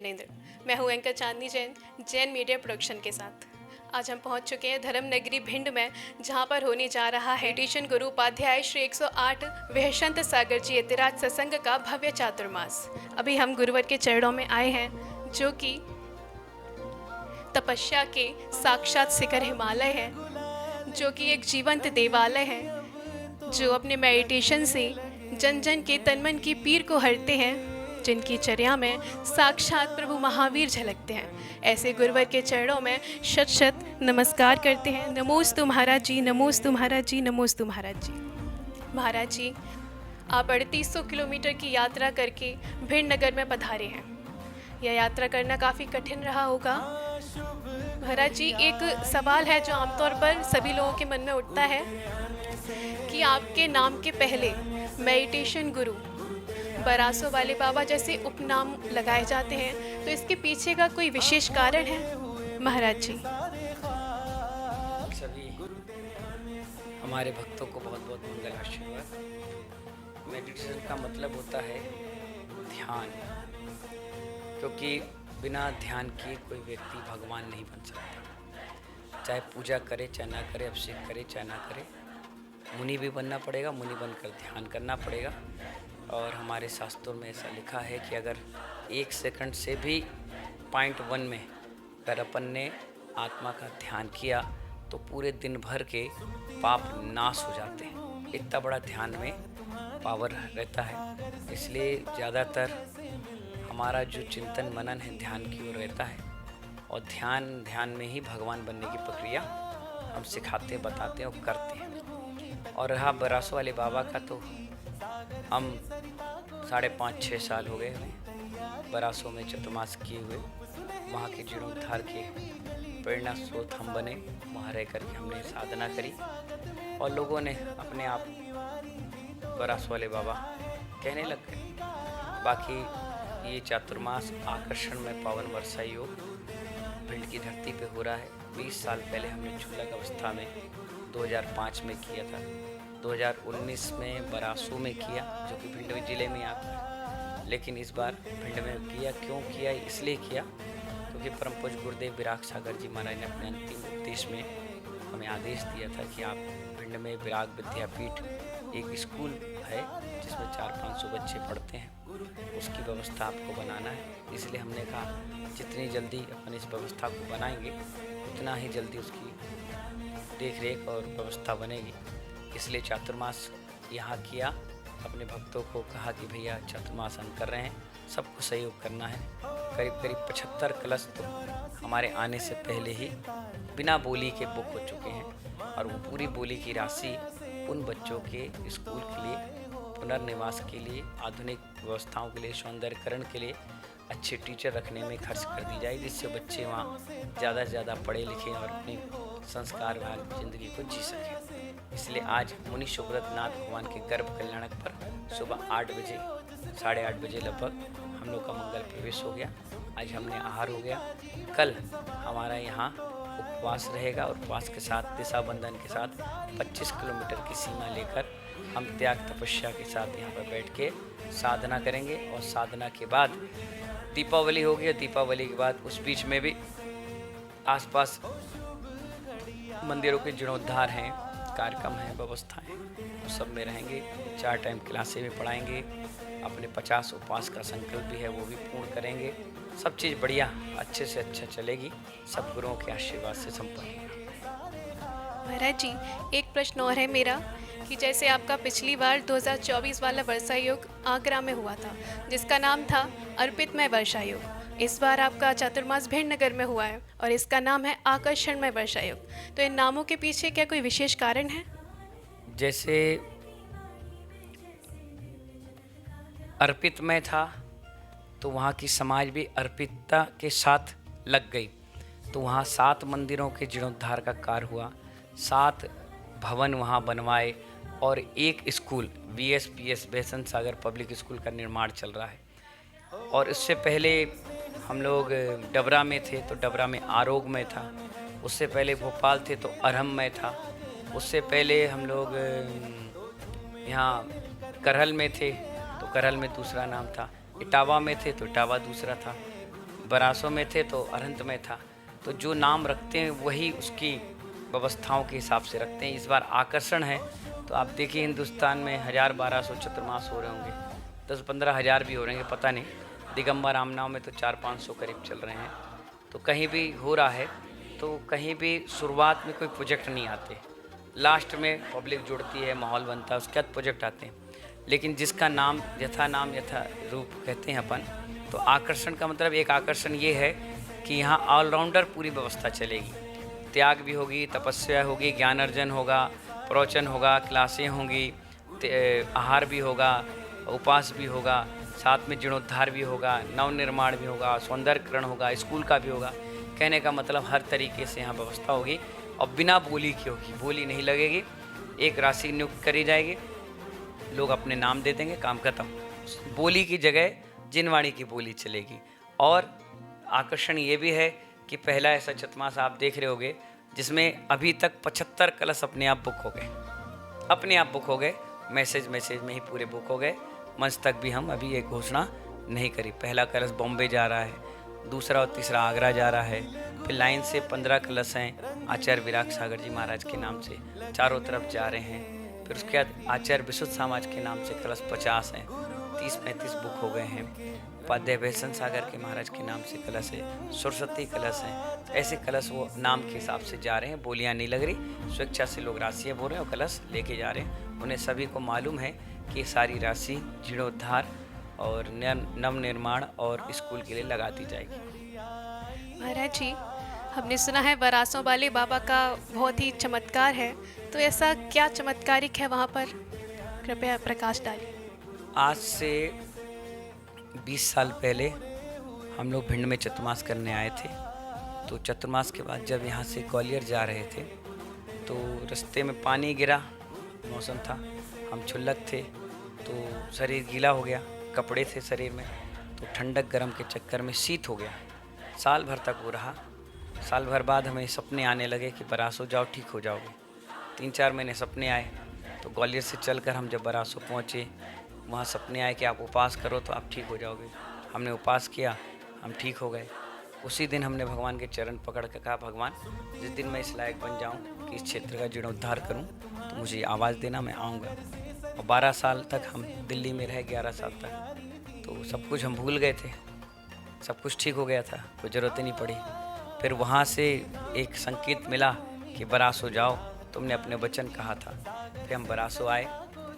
नरेंद्र। मैं हूं एंकर चांदनी Jain, Jain media production के साथ। आज हम पहुंच चुके हैं धर्म नगरी भिंड में, जहां पर होने जा रहा है टीशन गुरु उपाध्याय श्री 108 वैशंत सागर जी यतिराज सत्संग का भव्य चातुर्मास। अभी हम गुरुवर के चरणों में आए हैं, जो कि तपस्या के साक्षात शिखर हिमालय है, जो कि एक जीवंत देवालय है, जो अपने मेडिटेशन से जन जन के तन मन की पीर को हरते हैं, जिनकी चर्या में साक्षात प्रभु महावीर झलकते हैं। ऐसे गुरुवर के चरणों में शत शत नमस्कार करते हैं। नमोस्तु महाराज जी, नमोस्तु महाराज जी, नमोस्तु महाराज जी। महाराज जी, आप 3800 किलोमीटर की यात्रा करके भिंड नगर में पधारे हैं। यह यात्रा करना काफ़ी कठिन रहा होगा। महाराज जी, एक सवाल है जो आमतौर पर सभी लोगों के मन में उठता है कि आपके नाम के पहले मेडिटेशन गुरु, बरासो वाले बाबा जैसे उपनाम लगाए जाते हैं, तो इसके पीछे का कोई विशेष कारण है महाराज जी? सभी हमारे भक्तों को बहुत बहुत मंगल आशीर्वाद। मेडिटेशन का मतलब होता है ध्यान, क्योंकि बिना ध्यान के कोई व्यक्ति भगवान नहीं बन सकता। चाहे पूजा करे चाहे ना करे, अभिषेक करे चाहे ना करे, मुनि भी बनना पड़ेगा, मुनि बनकर ध्यान करना पड़ेगा। और हमारे शास्त्रों में ऐसा लिखा है कि अगर 1 सेकंड से भी पॉइंट 1 में अगर अपन ने आत्मा का ध्यान किया तो पूरे दिन भर के पाप नाश हो जाते हैं। इतना बड़ा ध्यान में पावर रहता है, इसलिए ज़्यादातर हमारा जो चिंतन मनन है ध्यान की ओर रहता है। और ध्यान में ही भगवान बनने की प्रक्रिया हम सिखाते, बताते हैं और करते हैं। और रहा बरासो वाले बाबा का, तो हम 5.5-6 साल हो गए हमें बरासो में चतुर्मास किए हुए। वहाँ के जीर्णोद्धार के प्रेरणा स्रोत हम बने। वहाँ रह कर के हमने साधना करी और लोगों ने अपने आप बरासो वाले बाबा कहने लग गए। बाकी ये चातुर्मास आकर्षण में पावन वर्षा योग भिंड की धरती पे हो रहा है। 20 साल पहले हमने चूलक अवस्था में 2005 में किया था। 2019 में बरासो में किया, जो कि भिंड जिले में आता है। लेकिन इस बार भिंड में किया। क्यों किया? इसलिए किया क्योंकि परम पूज्य गुरुदेव विराग सागर जी महाराज ने अपने अंतिम उपदेश में हमें आदेश दिया था कि आप भिंड में विराग विद्यापीठ एक स्कूल है जिसमें 400-500 बच्चे पढ़ते हैं, उसकी व्यवस्था आपको बनाना है। इसलिए हमने कहा जितनी जल्दी अपन इस व्यवस्था को बनाएंगे उतना ही जल्दी उसकी देख रेख और व्यवस्था बनेगी। इसलिए चातुर्मास यहाँ किया। अपने भक्तों को कहा कि भैया चातुर्मास हम कर रहे हैं, सबको सहयोग करना है। करीब 75 कलश तो हमारे आने से पहले ही बिना बोली के बुक हो चुके हैं। और वो पूरी बोली की राशि उन बच्चों के स्कूल के लिए, पुनर्निवास के लिए, आधुनिक व्यवस्थाओं के लिए, सौंदर्यकरण के लिए, अच्छे टीचर रखने में खर्च कर दी जाए, जिससे बच्चे वहाँ ज़्यादा से ज़्यादा पढ़े लिखें और अपनी संस्कार वाली ज़िंदगी को जी सकें। इसलिए आज मुनि सुब्रत नाथ भगवान के गर्भ कल्याणक पर सुबह 8 बजे, 8:30 बजे लगभग हम लोग का मंगल प्रवेश हो गया। आज हमने आहार हो गया। कल हमारा यहाँ उपवास रहेगा और उपवास के साथ दिशा बंधन के साथ 25 किलोमीटर की सीमा लेकर हम त्याग तपस्या के साथ यहाँ पर बैठ के साधना करेंगे। और साधना के बाद दीपावली होगी और दीपावली के बाद उस बीच में भी आसपास मंदिरों के जीर्णोद्धार हैं, कार्यक्रम हैं, व्यवस्थाएं, उस सब में रहेंगे। 4 टाइम क्लासें भी पढ़ाएंगे। अपने 50 उपवास का संकल्प भी है, वो भी पूर्ण करेंगे। सब चीज़ बढ़िया अच्छे से अच्छा चलेगी, सब गुरुओं के आशीर्वाद से संपन्न। महाराज जी, एक प्रश्न और है मेरा कि जैसे आपका पिछली बार 2024 वाला वर्षा योग आगरा में हुआ था, जिसका नाम था अर्पितमय वर्षा योग। इस बार आपका चातुर्मास भिंड नगर में हुआ है और इसका नाम है आकर्षणमय वर्षा योग। तो इन नामों के पीछे क्या कोई विशेष कारण है? जैसे अर्पितमय था तो वहाँ की समाज भी अर्पितता के साथ लग गई, तो वहाँ 7 मंदिरों के जीर्णोद्धार का कार्य हुआ, 7 भवन वहाँ बनवाए और एक स्कूल VSPS वैशंत सागर पब्लिक स्कूल का निर्माण चल रहा है। और इससे पहले हम लोग डबरा में थे तो डबरा में आरोग में था, उससे पहले भोपाल थे तो अरहम में था, उससे पहले हम लोग यहाँ करहल में थे तो करहल में दूसरा नाम था, इटावा में थे तो इटावा दूसरा था। बरासों में थे तो अरहंत में था। तो जो नाम रखते हैं वही उसकी व्यवस्थाओं के हिसाब से रखते हैं। इस बार आकर्षण है तो आप देखिए हिंदुस्तान में 1000-1200 चतुर्मास हो रहे होंगे, 10-15 हज़ार भी हो रहे हैं, पता नहीं। दिगंबर रामनाव में तो 400-500 करीब चल रहे हैं। तो कहीं भी हो रहा है तो कहीं भी शुरुआत में कोई प्रोजेक्ट नहीं आते, लास्ट में पब्लिक जुड़ती है, माहौल बनता है, उसके बाद प्रोजेक्ट आते हैं। लेकिन जिसका नाम यथा रूप कहते हैं अपन, तो आकर्षण का मतलब एक आकर्षण ये है कि यहाँ ऑलराउंडर पूरी व्यवस्था चलेगी। त्याग भी होगी, तपस्या होगी, ज्ञान अर्जन होगा, प्रवचन होगा, क्लासें होंगी, आहार भी होगा, उपवास भी होगा, साथ में जीर्णोद्धार भी होगा, नवनिर्माण भी होगा, सौंदर्यकरण होगा, स्कूल का भी होगा। कहने का मतलब हर तरीके से यहाँ व्यवस्था होगी और बिना बोली की होगी, बोली नहीं लगेगी। एक राशि नियुक्त करी जाएगी, लोग अपने नाम दे देंगे, काम खत्म। बोली की जगह जिनवाणी की बोली चलेगी। और आकर्षण ये भी है कि पहला ऐसा चतुर्मास आप देख रहे होगे जिसमें अभी तक 75 कलश अपने आप बुक हो गए, अपने आप बुक हो गए, मैसेज में ही पूरे बुक हो गए। मंच तक भी हम अभी एक घोषणा नहीं करी। पहला कलश बॉम्बे जा रहा है, दूसरा और तीसरा आगरा जा रहा है, फिर लाइन से 15 कलश हैं आचार्य विराग सागर जी महाराज के नाम से चारों तरफ जा रहे हैं। फिर उसके बाद आचार्य विशुद्ध समाज के नाम से कलश 50 हैं, 30-35 बुक हो गए हैं। उपाध्याय भैसन सागर के महाराज के नाम से कलश है, सरस्वती कलश हैं। तो ऐसे कलश वो नाम के हिसाब से जा रहे हैं, बोलियाँ नहीं लग रही, स्वेच्छा से लोग राशियाँ बोल रहे हैं और कलश लेके जा रहे हैं। उन्हें सभी को मालूम है कि सारी राशि जीर्णोद्धार और नवनिर्माण और स्कूल के लिए लगा दी जाएगी। महाराज जी, हमने सुना है बरासों वाले बाबा का बहुत ही चमत्कार है, तो ऐसा क्या चमत्कारिक है वहाँ पर, कृपया प्रकाश डालिए। आज से 20 साल पहले हम लोग भिंड में चतुर्मास करने आए थे। तो चतुर्मास के बाद जब यहाँ से ग्वालियर जा रहे थे तो रास्ते में पानी गिरा, मौसम था, हम क्षुल्लक थे तो शरीर गीला हो गया, कपड़े थे शरीर में, तो ठंडक गर्म के चक्कर में शीत हो गया। साल भर तक वो रहा। साल भर बाद हमें सपने आने लगे कि बरासो जाओ ठीक हो जाओगे। 3-4 महीने सपने आए। तो ग्वालियर से चलकर हम जब बरासो पहुँचे, वहाँ सपने आए कि आप उपवास करो तो आप ठीक हो जाओगे। हमने उपवास किया, हम ठीक हो गए। उसी दिन हमने भगवान के चरण पकड़ कर कहा, भगवान जिस दिन मैं इस लायक बन जाऊँ कि इस क्षेत्र का जीर्णोद्धार करूँ तो मुझे आवाज़ देना, मैं आऊँगा। और 12 साल तक हम दिल्ली में रहे, 11 साल तक। तो सब कुछ हम भूल गए थे, सब कुछ ठीक हो गया था, कोई ज़रूरत ही नहीं पड़ी। फिर वहाँ से एक संकेत मिला कि बरासो जाओ, तुमने अपने वचन कहा था। फिर हम बरासो आए।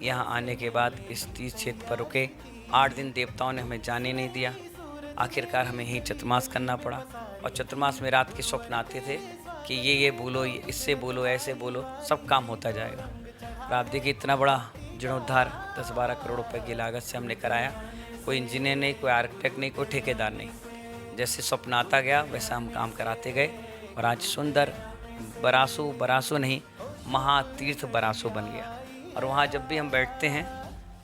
यहाँ आने के बाद इस तीर्थ क्षेत्र पर रुके। 8 दिन देवताओं ने हमें जाने नहीं दिया। आखिरकार हमें यहीं चतुर्मास करना पड़ा। और चतुर्मास में रात के स्वप्न आते थे कि ये बोलो, इससे बोलो, ऐसे बोलो, सब काम होता जाएगा। और आप देखिए इतना बड़ा जीर्णोद्धार 10-12 करोड़ रुपए की लागत से हमने कराया। कोई इंजीनियर नहीं, कोई आर्किटेक्ट नहीं, कोई ठेकेदार नहीं। जैसे स्वप्न आता गया वैसा हम काम कराते गए। और आज सुंदर बरासो नहीं, महातीर्थ बरासो बन गया। और वहाँ जब भी हम बैठते हैं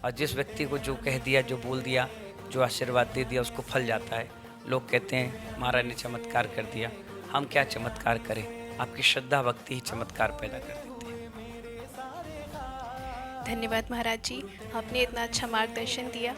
और जिस व्यक्ति को जो कह दिया, जो बोल दिया, जो आशीर्वाद दे दिया, उसको फल जाता है। लोग कहते हैं महाराज ने चमत्कार कर दिया। हम क्या चमत्कार करें, आपकी श्रद्धा भक्ति ही चमत्कार पैदा कर देती है। धन्यवाद महाराज जी, आपने इतना अच्छा मार्गदर्शन दिया।